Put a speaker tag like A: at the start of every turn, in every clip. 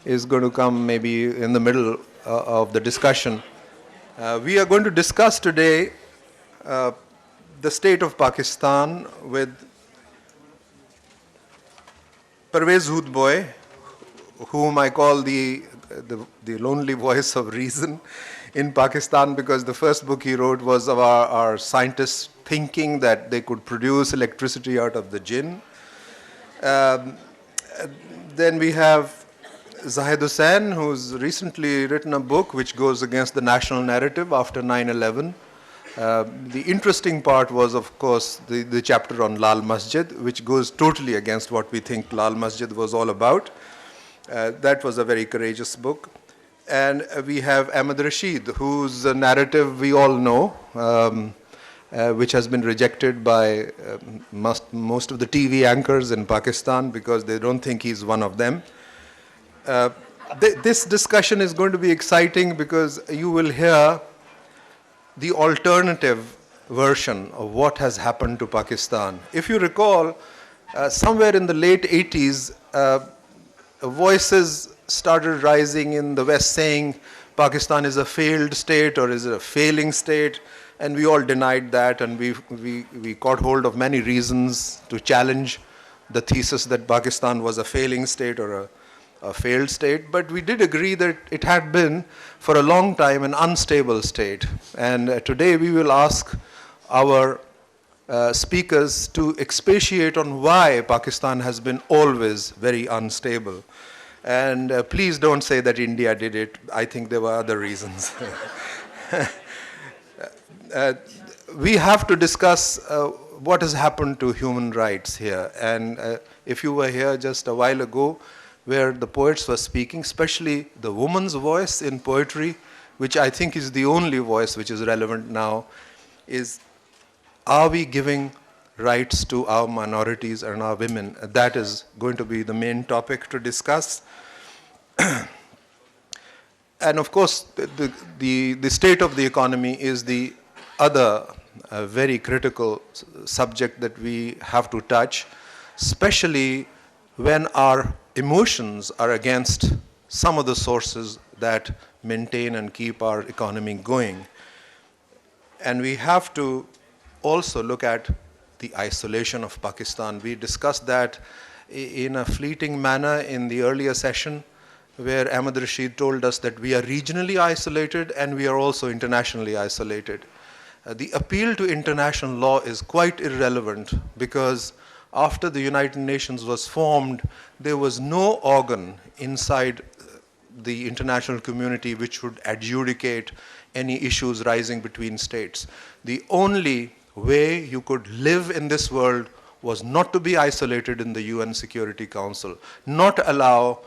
A: is going to come maybe in the middle of the discussion. We are going to discuss today the state of Pakistan with Parvez Hoodbhoy, whom I call the lonely voice of reason in Pakistan, because the first book he wrote was of our scientists thinking that they could produce electricity out of the jinn. Then we have Zahid Hussain, who's recently written a book which goes against the national narrative after 9/11. The interesting part was, of course, the chapter on Lal Masjid, which goes totally against what we think Lal Masjid was all about. That was a very courageous book. And we have Ahmed Rashid, whose narrative we all know, which has been rejected by most of the TV anchors in Pakistan because they don't think he's one of them. This discussion is going to be exciting because you will hear the alternative version of what has happened to Pakistan. If you recall, somewhere in the late 80s, voices started rising in the West saying Pakistan is a failed state or is it a failing state, and we all denied that, and we caught hold of many reasons to challenge the thesis that Pakistan was a failing state or a failed state, but we did agree that it had been for a long time an unstable state. And today we will ask our speakers to expatiate on why Pakistan has been always very unstable. And please don't say that India did it. I think there were other reasons. We have to discuss what has happened to human rights here. And if you were here just a while ago, where the poets were speaking, especially the woman's voice in poetry, which I think is the only voice which is relevant now, is, are we giving rights to our minorities and our women? That is going to be the main topic to discuss. And of course, the state of the economy is the other very critical subject that we have to touch, especially when our emotions are against some of the sources that maintain and keep our economy going. And we have to also look at the isolation of Pakistan. We discussed that in a fleeting manner in the earlier session, where Ahmed Rashid told us that we are regionally isolated and we are also internationally isolated. The appeal to international law is quite irrelevant because after the United Nations was formed, there was no organ inside the international community which would adjudicate any issues rising between states. The only way you could live in this world was not to be isolated in the UN Security Council, not allow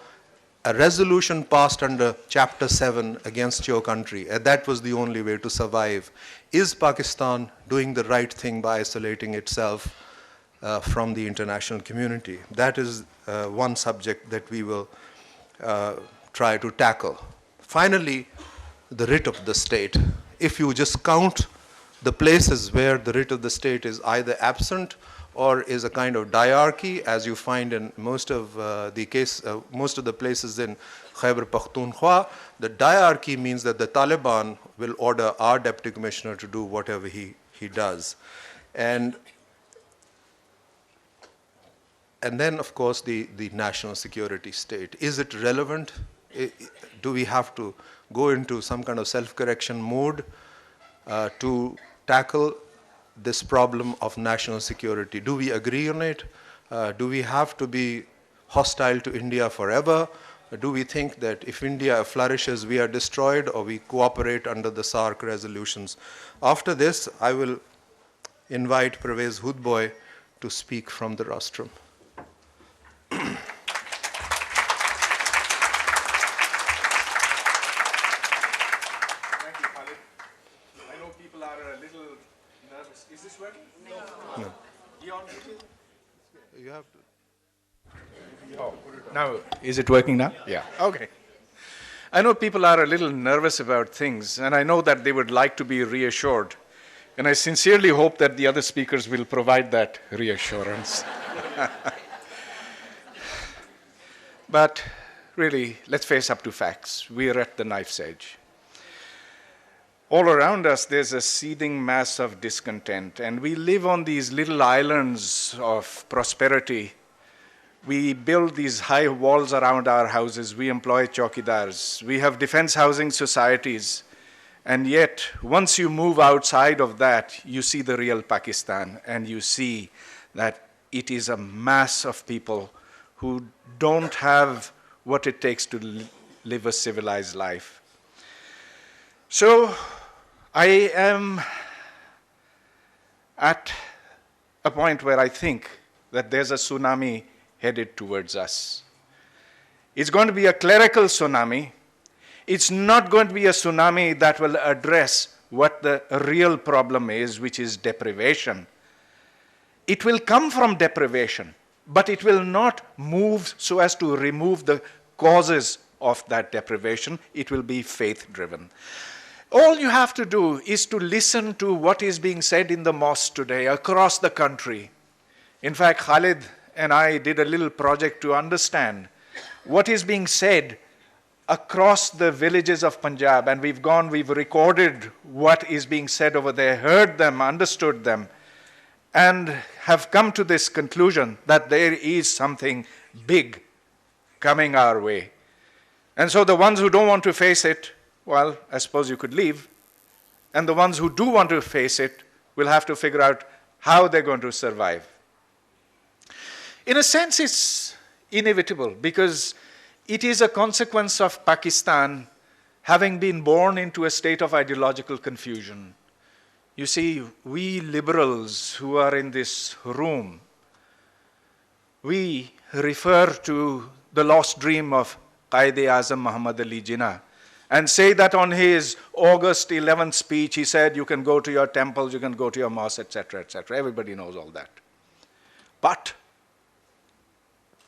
A: a resolution passed under Chapter 7 against your country. And that was the only way to survive. Is Pakistan doing the right thing by isolating itself from the international community? That is one subject that we will try to tackle. Finally, the writ of the state. If you just count the places where the writ of the state is either absent or is a kind of diarchy, as you find in most of the places in Khyber Pakhtunkhwa, the diarchy means that the Taliban will order our deputy commissioner to do whatever he does. And then, of course, the national security state. Is it relevant? Do we have to go into some kind of self-correction mode to tackle this problem of national security? Do we agree on it? Do we have to be hostile to India forever? Do we think that if India flourishes, we are destroyed, or we cooperate under the SAARC resolutions? After this, I will invite Parvez Hoodbhoy to speak from the rostrum. You have to.
B: Oh, now, is it working now? Yeah, okay. I know people are a little nervous about things, and I know that they would like to be reassured. And I sincerely hope that the other speakers will provide that reassurance. But really, let's face up to facts. We're at the knife's edge. All around us, there's a seething mass of discontent, and we live on these little islands of prosperity. We build these high walls around our houses. We employ chowkidars. We have defense housing societies. And yet, once you move outside of that, you see the real Pakistan, and you see that it is a mass of people who don't have what it takes to live a civilized life. So, I am at a point where I think that there's a tsunami headed towards us. It's going to be a clerical tsunami. It's not going to be a tsunami that will address what the real problem is, which is deprivation. It will come from deprivation, but it will not move so as to remove the causes of that deprivation. It will be faith-driven. All you have to do is to listen to what is being said in the mosque today across the country. In fact, Khalid and I did a little project to understand what is being said across the villages of Punjab, and we've recorded what is being said over there, heard them, understood them, and have come to this conclusion that there is something big coming our way. And so the ones who don't want to face it, well, I suppose you could leave. And the ones who do want to face it will have to figure out how they're going to survive. In a sense, it's inevitable because it is a consequence of Pakistan having been born into a state of ideological confusion. You see, we liberals who are in this room, we refer to the lost dream of Quaid-e-Azam Muhammad Ali Jinnah and say that on his August 11th speech, he said, you can go to your temples, you can go to your mosques, etc., etc. Everybody knows all that. But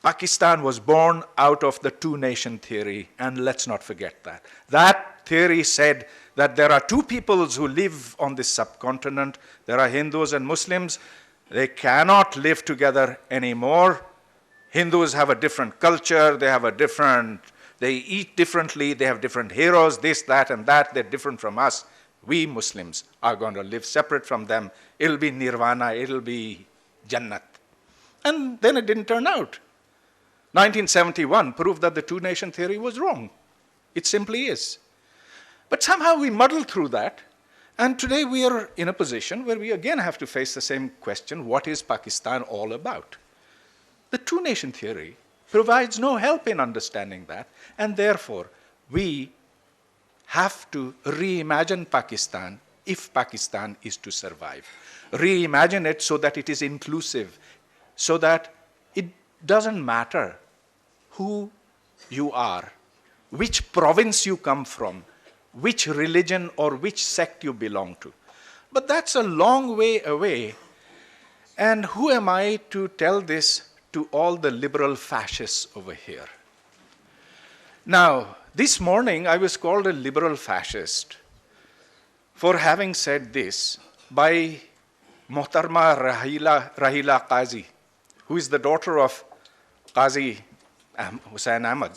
B: Pakistan was born out of the two-nation theory, and let's not forget that. That theory said that there are two peoples who live on this subcontinent. There are Hindus and Muslims. They cannot live together anymore. Hindus have a different culture, they eat differently, they have different heroes, this, that, and that. They're different from us. We Muslims are going to live separate from them. It'll be nirvana, it'll be Jannat. And then it didn't turn out. 1971 proved that the two-nation theory was wrong. It simply is. But somehow we muddled through that, and today we are in a position where we again have to face the same question, what is Pakistan all about? The two-nation theory provides no help in understanding that, and therefore we have to reimagine Pakistan if Pakistan is to survive. Reimagine it so that it is inclusive, so that it doesn't matter who you are, which province you come from, which religion or which sect you belong to. But that's a long way away, and who am I to tell this to all the liberal fascists over here? Now, this morning I was called a liberal fascist for having said this by Muhtarma Rahila Qazi, who is the daughter of Qazi Hussain Ahmad,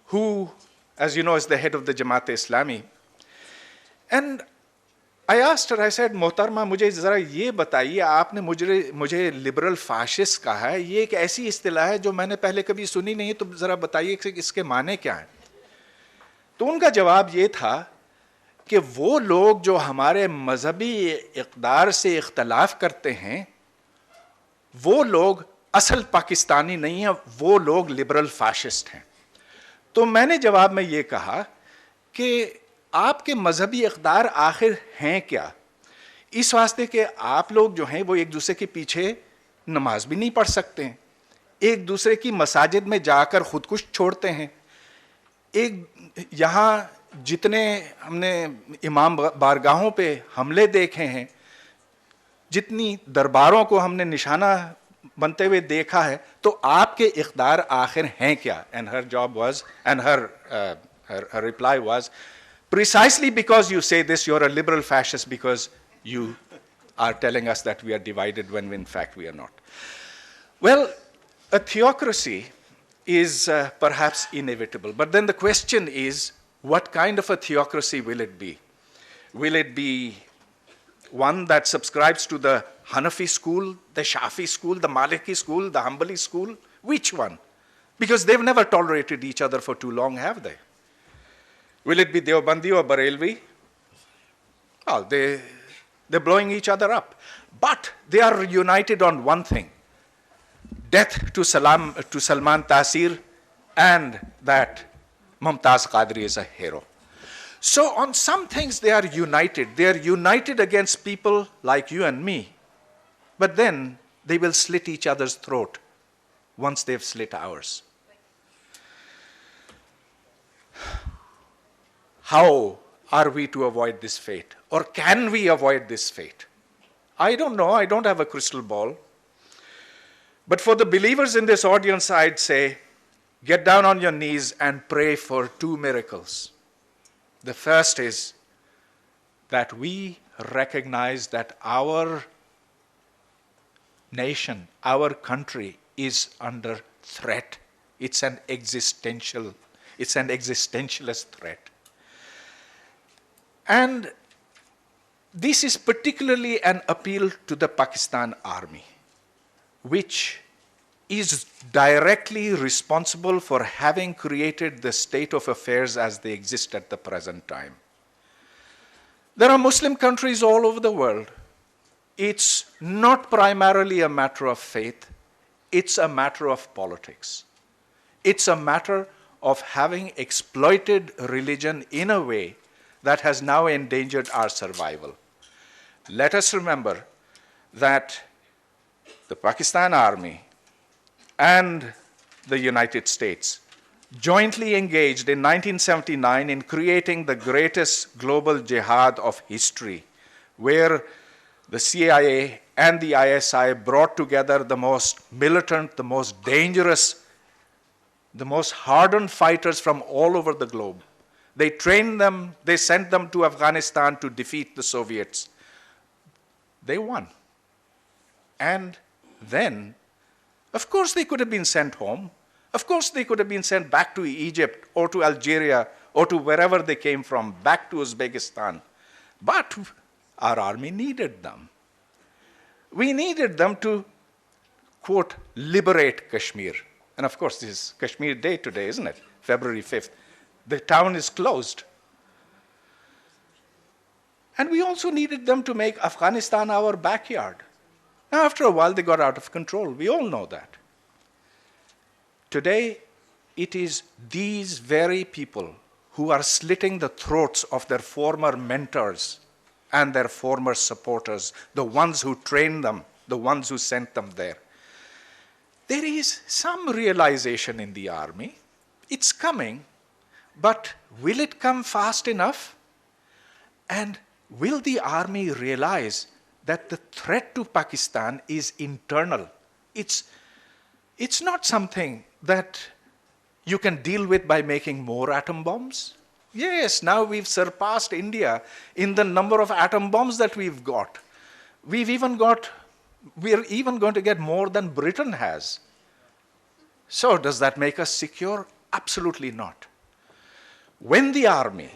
B: who, as you know, is the head of the Jamaat-e-Islami. And I asked her, I said, मोहतरमा मुझे ज़रा ये बताइए, आपने मुझे liberal fascist कहा है, ये एक ऐसी इस्तिलाह है जो मैंने पहले कभी सुनी नहीं, तो ज़रा बताइए कि इसके माने क्या हैं। तो उनका जवाब ये था कि वो लोग जो हमारे मजहबी इक़दार से इख्तलाफ करते हैं, वो लोग असल पाकिस्तानी नहीं हैं, वो लोग लिबरल फाशिस्ट हैं। तो मैंने जवाब में ये कहा कि आपके मजहबी इक़दार आखिर हैं क्या? इस वास्ते कि आप लोग जो हैं वो एक दूसरे के पीछे नमाज भी नहीं पढ़ सकते हैं, एक दूसरे की मसाजिद में जाकर खुदकुश छोड़ते हैं, एक यहाँ जितने हमने इमाम बारगाहों पे हमले देखे हैं, जितनी दरबारों को हमने निशाना बनते हुए देखा है, तो आपके इक़दार आखिर हैं क्या? And her job was, and her reply was, precisely because you say this, you're a liberal fascist because you are telling us that we are divided when in fact we are not. Well, a theocracy is perhaps inevitable. But then the question is, what kind of a theocracy will it be? Will it be one that subscribes to the Hanafi school, the Shafi school, the Maliki school, the Hanbali school? Which one? Because they've never tolerated each other for too long, have they? Will it be Deobandi or Barelvi? Well, they're blowing each other up. But they are united on one thing: death to Salman Taseer, and that Mumtaz Qadri is a hero. So on some things they are united. They are united against people like you and me. But then they will slit each other's throat once they've slit ours. How are we to avoid this fate? Or can we avoid this fate? I don't know. I don't have a crystal ball. But for the believers in this audience, I'd say, get down on your knees and pray for two miracles. The first is that we recognize that our nation, our country is under threat. It's an existentialist threat. And this is particularly an appeal to the Pakistan Army, which is directly responsible for having created the state of affairs as they exist at the present time. There are Muslim countries all over the world. It's not primarily a matter of faith, it's a matter of politics. It's a matter of having exploited religion in a way that has now endangered our survival. Let us remember that the Pakistan Army and the United States jointly engaged in 1979 in creating the greatest global jihad of history, where the CIA and the ISI brought together the most militant, the most dangerous, the most hardened fighters from all over the globe. They trained them, they sent them to Afghanistan to defeat the Soviets. They won. And then, of course, they could have been sent home. Of course, they could have been sent back to Egypt or to Algeria or to wherever they came from, back to Uzbekistan. But our army needed them. We needed them to, quote, liberate Kashmir. And of course, this is Kashmir Day today, isn't it? February 5th. The town is closed. And we also needed them to make Afghanistan our backyard. Now, after a while, they got out of control. We all know that. Today, it is these very people who are slitting the throats of their former mentors and their former supporters, the ones who trained them, the ones who sent them there. There is some realization in the army. It's coming, but will it come fast enough? And will the army realize that the threat to Pakistan is internal? It's not something that you can deal with by making more atom bombs. Yes, now we've surpassed India in the number of atom bombs that we've got. We're even going to get more than Britain has. So does that make us secure? Absolutely not. When the army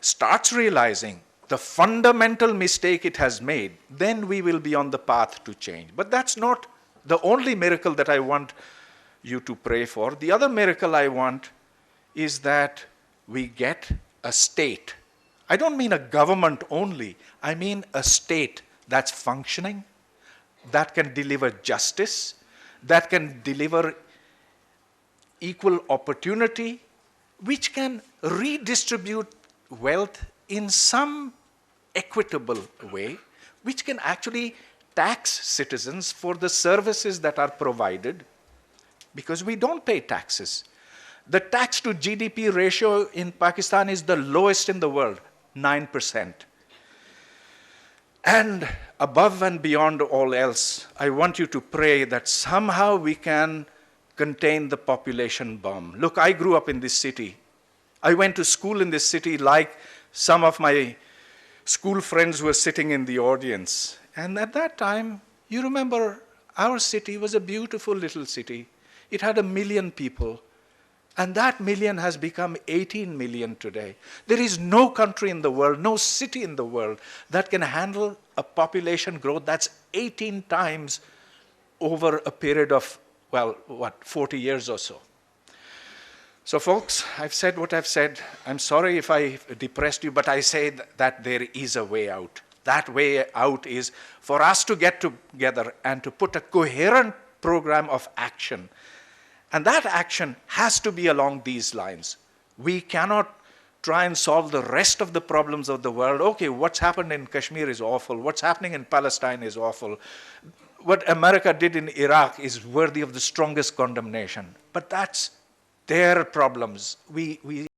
B: starts realizing the fundamental mistake it has made, then we will be on the path to change. But that's not the only miracle that I want you to pray for. The other miracle I want is that we get a state. I don't mean a government only. I mean a state that's functioning, that can deliver justice, that can deliver equal opportunity, which can redistribute wealth in some equitable way, which can actually tax citizens for the services that are provided, because we don't pay taxes. The tax to GDP ratio in Pakistan is the lowest in the world, 9%. And above and beyond all else, I want you to pray that somehow we can contain the population bomb. Look, I grew up in this city. I went to school in this city like some of my school friends were sitting in the audience. And at that time, you remember, our city was a beautiful little city. it had 1 million people. And that million has become 18 million today. There is no country in the world, no city in the world that can handle a population growth that's 18 times over a period of, 40 years or so. So folks, I've said what I've said. I'm sorry if I depressed you, but I say that there is a way out. That way out is for us to get together and to put a coherent program of action. And that action has to be along these lines. We cannot try and solve the rest of the problems of the world. Okay, what's happened in Kashmir is awful. What's happening in Palestine is awful. What America did in Iraq is worthy of the strongest condemnation. But that's their problems. We